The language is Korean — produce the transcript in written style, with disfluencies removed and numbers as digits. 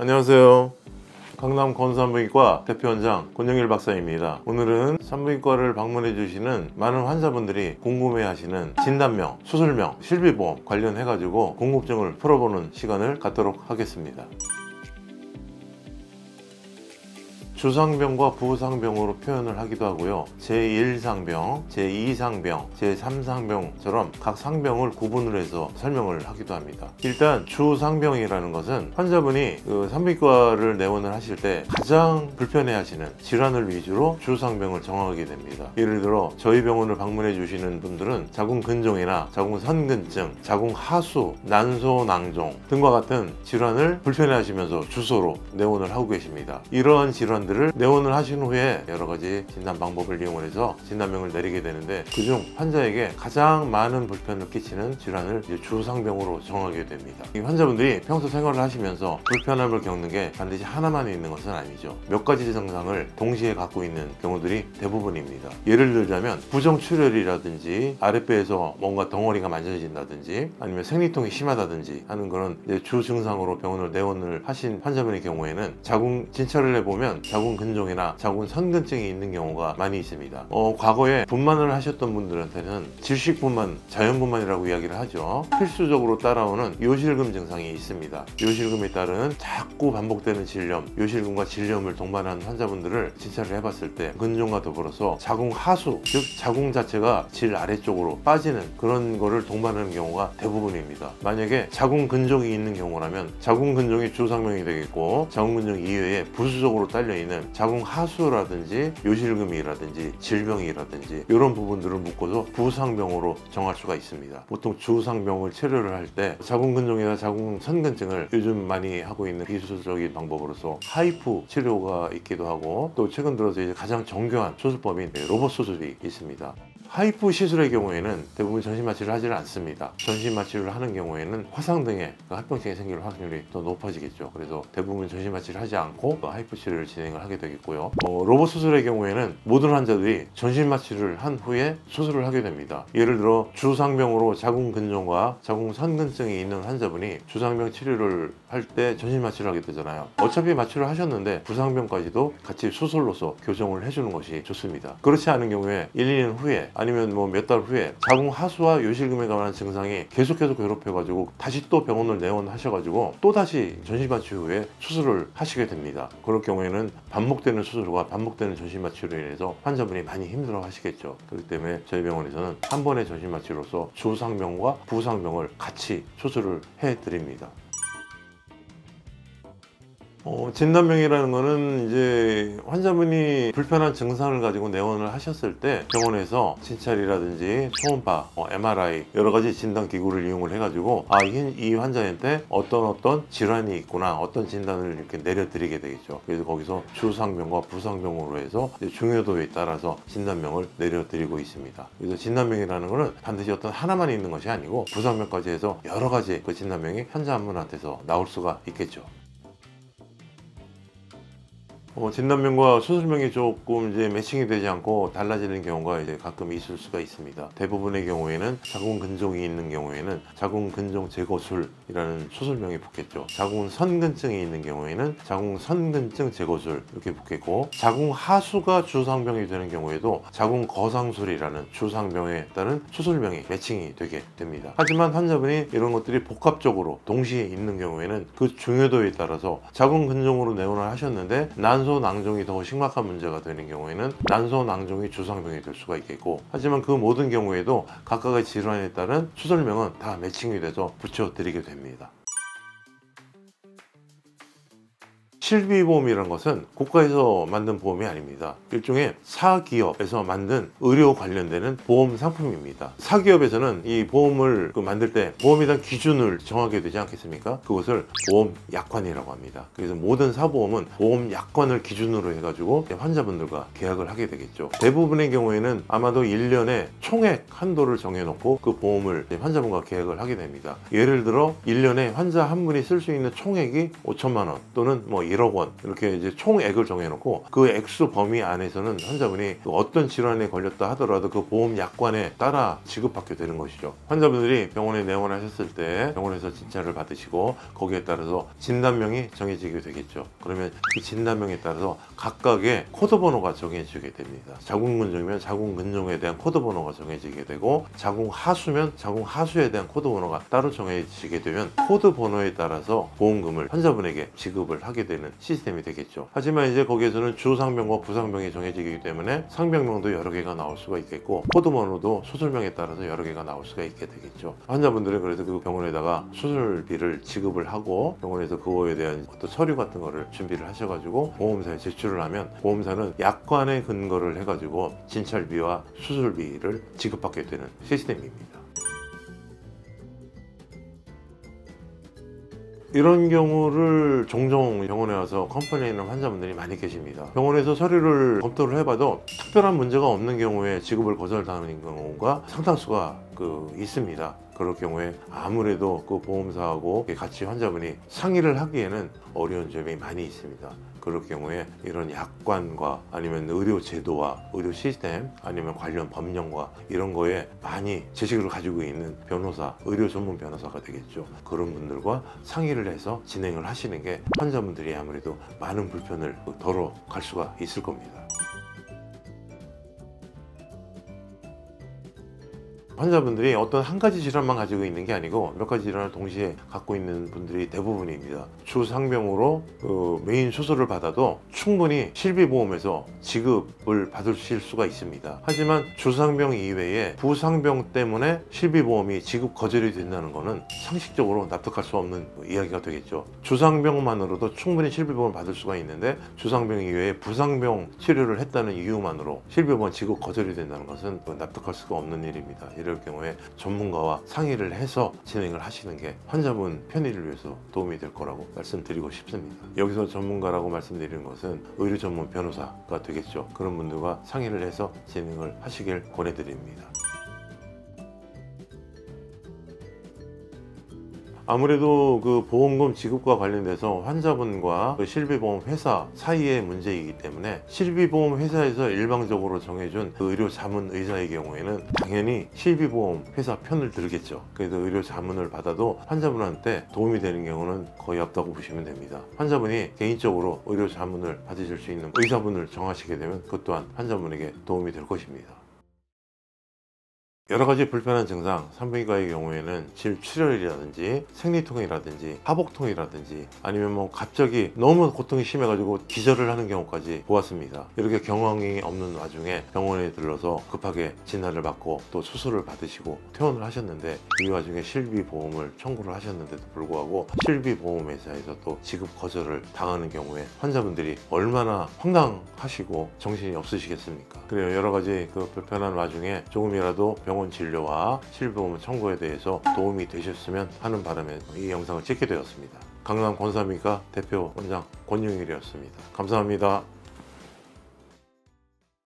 안녕하세요. 강남 건산부인과 대표원장 권영일 박사입니다. 오늘은 산부인과를 방문해 주시는 많은 환자분들이 궁금해 하시는 진단명, 수술명, 실비보험 관련해 가지고 궁금증을 풀어보는 시간을 갖도록 하겠습니다. 주상병과 부상병으로 표현을 하기도 하고요. 제1상병, 제2상병, 제3상병처럼 각 상병을 구분을 해서 설명을 하기도 합니다. 일단 주상병이라는 것은 환자분이 산부인과를 내원을 하실 때 가장 불편해 하시는 질환을 위주로 주상병을 정하게 됩니다. 예를 들어 저희 병원을 방문해 주시는 분들은 자궁근종이나 자궁선근증, 자궁하수, 난소낭종 등과 같은 질환을 불편해 하시면서 주소로 내원을 하고 계십니다. 이러한 질환 들을 내원을 하신 후에 여러 가지 진단 방법을 이용해서 진단명을 내리게 되는데, 그중 환자에게 가장 많은 불편을 끼치는 질환을 주상병으로 정하게 됩니다. 이 환자분들이 평소 생활을 하시면서 불편함을 겪는 게 반드시 하나만 있는 것은 아니죠. 몇 가지 증상을 동시에 갖고 있는 경우들이 대부분입니다. 예를 들자면 부정출혈이라든지 아랫배에서 뭔가 덩어리가 만져진다든지 아니면 생리통이 심하다든지 하는 그런 주 증상으로 병원을 내원을 하신 환자분의 경우에는 자궁 진찰을 해보면 자궁근종이나 자궁선근증이 있는 경우가 많이 있습니다. 과거에 분만을 하셨던 분들한테는 질식분만, 자연분만이라고 이야기를 하죠. 필수적으로 따라오는 요실금 증상이 있습니다. 요실금에 따른 자꾸 반복되는 질염, 요실금과 질염을 동반한 환자분들을 진찰을 해봤을 때 근종과 더불어서 자궁하수, 즉 자궁 자체가 질 아래쪽으로 빠지는 그런 거를 동반하는 경우가 대부분입니다. 만약에 자궁근종이 있는 경우라면 자궁근종이 주상병이 되겠고, 자궁근종 이외에 부수적으로 딸려있는 자궁하수라든지 요실금이라든지 질병이라든지 이런 부분들을 묶어서 부상병으로 정할 수가 있습니다. 보통 주상병을 치료를 할 때 자궁근종이나 자궁선근증을 요즘 많이 하고 있는 비수술적인 방법으로서 하이프 치료가 있기도 하고, 또 최근 들어서 이제 가장 정교한 수술법인 로봇 수술이 있습니다. 하이프 시술의 경우에는 대부분 전신마취를 하지는 않습니다. 전신마취를 하는 경우에는 화상 등의 합병증이 생길 확률이 더 높아지겠죠. 그래서 대부분 전신마취를 하지 않고 하이프 치료를 진행을 하게 되겠고요. 로봇 수술의 경우에는 모든 환자들이 전신마취를 한 후에 수술을 하게 됩니다. 예를 들어 주상병으로 자궁근종과 자궁선근증이 있는 환자분이 주상병 치료를 할 때 전신마취를 하게 되잖아요. 어차피 마취를 하셨는데 부상병까지도 같이 수술로서 교정을 해주는 것이 좋습니다. 그렇지 않은 경우에 1, 2년 후에 아니면 뭐 몇 달 후에 자궁하수와 요실금에 관한 증상이 계속해서 괴롭혀가지고 다시 또 병원을 내원하셔가지고 또 다시 전신마취 후에 수술을 하시게 됩니다. 그럴 경우에는 반복되는 수술과 반복되는 전신마취로 인해서 환자분이 많이 힘들어 하시겠죠. 그렇기 때문에 저희 병원에서는 한 번의 전신마취로서 주상병과 부상병을 같이 수술을 해드립니다. 진단명이라는 거는 이제 환자분이 불편한 증상을 가지고 내원을 하셨을 때 병원에서 진찰이라든지 초음파, MRI 여러 가지 진단 기구를 이용을 해가지고 이 환자한테 어떤 질환이 있구나, 어떤 진단을 이렇게 내려드리게 되겠죠. 그래서 거기서 주상병과 부상병으로 해서 중요도에 따라서 진단명을 내려드리고 있습니다. 그래서 진단명이라는 거는 반드시 어떤 하나만 있는 것이 아니고 부상명까지 해서 여러 가지 그 진단명이 환자 한 분한테서 나올 수가 있겠죠. 진단명과 수술명이 조금 이제 매칭이 되지 않고 달라지는 경우가 이제 가끔 있을 수가 있습니다. 대부분의 경우에는 자궁근종이 있는 경우에는 자궁근종 제거술이라는 수술명이 붙겠죠. 자궁선근증이 있는 경우에는 자궁선근증 제거술 이렇게 붙겠고, 자궁하수가 주상병이 되는 경우에도 자궁거상술이라는 주상병에 따른 수술명이 매칭이 되게 됩니다. 하지만 환자분이 이런 것들이 복합적으로 동시에 있는 경우에는 그 중요도에 따라서 자궁근종으로 내원을 하셨는데 난소낭종이 더 심각한 문제가 되는 경우에는 난소낭종이 주상병이 될 수가 있겠고, 하지만 그 모든 경우에도 각각의 질환에 따른 수술명은 다 매칭이 돼서 붙여드리게 됩니다. 실비보험이라는 것은 국가에서 만든 보험이 아닙니다. 일종의 사기업에서 만든 의료 관련되는 보험 상품입니다. 사기업에서는 이 보험을 만들 때 보험에 대한 기준을 정하게 되지 않겠습니까? 그것을 보험약관이라고 합니다. 그래서 모든 사보험은 보험약관을 기준으로 해가지고 환자분들과 계약을 하게 되겠죠. 대부분의 경우에는 아마도 1년에 총액 한도를 정해놓고 그 보험을 환자분과 계약을 하게 됩니다. 예를 들어 1년에 환자 한 분이 쓸 수 있는 총액이 5천만 원 또는 뭐 1억 1억 원 이렇게 이제 총액을 정해놓고 그 액수 범위 안에서는 환자분이 어떤 질환에 걸렸다 하더라도 그 보험 약관에 따라 지급받게 되는 것이죠. 환자분들이 병원에 내원하셨을 때 병원에서 진찰을 받으시고 거기에 따라서 진단명이 정해지게 되겠죠. 그러면 그 진단명에 따라서 각각의 코드 번호가 정해지게 됩니다. 자궁근종이면 자궁근종에 대한 코드 번호가 정해지게 되고, 자궁하수면 자궁하수에 대한 코드 번호가 따로 정해지게 되면 코드 번호에 따라서 보험금을 환자분에게 지급을 하게 되는 시스템이 되겠죠. 하지만 이제 거기에서는 주상병과 부상병이 정해지기 때문에 상병명도 여러 개가 나올 수가 있겠고, 코드 번호도 수술명에 따라서 여러 개가 나올 수가 있게 되겠죠. 환자분들은 그래서 그 병원에다가 수술비를 지급을 하고 병원에서 그거에 대한 어떤 서류 같은 거를 준비를 하셔가지고 보험사에 제출을 하면 보험사는 약관에 근거를 해가지고 진찰비와 수술비를 지급받게 되는 시스템입니다. 이런 경우를 종종 병원에 와서 컴플레인하는 환자분들이 많이 계십니다. 병원에서 서류를 검토를 해봐도 특별한 문제가 없는 경우에 지급을 거절당하는 경우가 상당수가 있습니다. 그럴 경우에 아무래도 그 보험사하고 같이 환자분이 상의를 하기에는 어려운 점이 많이 있습니다. 그럴 경우에 이런 약관과 아니면 의료 제도와 의료 시스템 아니면 관련 법령과 이런 거에 많이 지식을 가지고 있는 변호사, 의료 전문 변호사가 되겠죠. 그런 분들과 상의를 해서 진행을 하시는 게 환자분들이 아무래도 많은 불편을 덜어갈 수가 있을 겁니다. 환자분들이 어떤 한 가지 질환만 가지고 있는 게 아니고 몇 가지 질환을 동시에 갖고 있는 분들이 대부분입니다. 주상병으로 메인 수술을 받아도 충분히 실비보험에서 지급을 받으실 수가 있습니다. 하지만 주상병 이외에 부상병 때문에 실비보험이 지급 거절이 된다는 것은 상식적으로 납득할 수 없는 이야기가 되겠죠. 주상병만으로도 충분히 실비보험을 받을 수가 있는데 주상병 이외에 부상병 치료를 했다는 이유만으로 실비보험 지급 거절이 된다는 것은 납득할 수가 없는 일입니다. 이럴 경우에 전문가와 상의를 해서 진행을 하시는 게 환자분 편의를 위해서 도움이 될 거라고 말씀드리고 싶습니다. 여기서 전문가라고 말씀드리는 것은 의료 전문 변호사가 되겠죠. 그런 분들과 상의를 해서 진행을 하시길 권해드립니다. 아무래도 그 보험금 지급과 관련돼서 환자분과 그 실비보험 회사 사이의 문제이기 때문에 실비보험 회사에서 일방적으로 정해준 그 의료 자문 의사의 경우에는 당연히 실비보험 회사 편을 들겠죠. 그래서 의료 자문을 받아도 환자분한테 도움이 되는 경우는 거의 없다고 보시면 됩니다. 환자분이 개인적으로 의료 자문을 받으실 수 있는 의사분을 정하시게 되면 그것 또한 환자분에게 도움이 될 것입니다. 여러 가지 불편한 증상, 산부인과의 경우에는 질출혈이라든지 생리통이라든지 하복통이라든지 아니면 뭐 갑자기 너무 고통이 심해가지고 기절을 하는 경우까지 보았습니다. 이렇게 경험이 없는 와중에 병원에 들러서 급하게 진단을 받고 또 수술을 받으시고 퇴원을 하셨는데 이 와중에 실비보험을 청구를 하셨는데도 불구하고 실비보험회사에서 또 지급 거절을 당하는 경우에 환자분들이 얼마나 황당하시고 정신이 없으시겠습니까? 그래요. 여러 가지 그 불편한 와중에 조금이라도 병원 진료와 실비보험 청구에 대해서 도움이 되셨으면 하는 바람에 이 영상을 찍게 되었습니다. 강남 권사미과 대표 원장 권용일이었습니다. 감사합니다.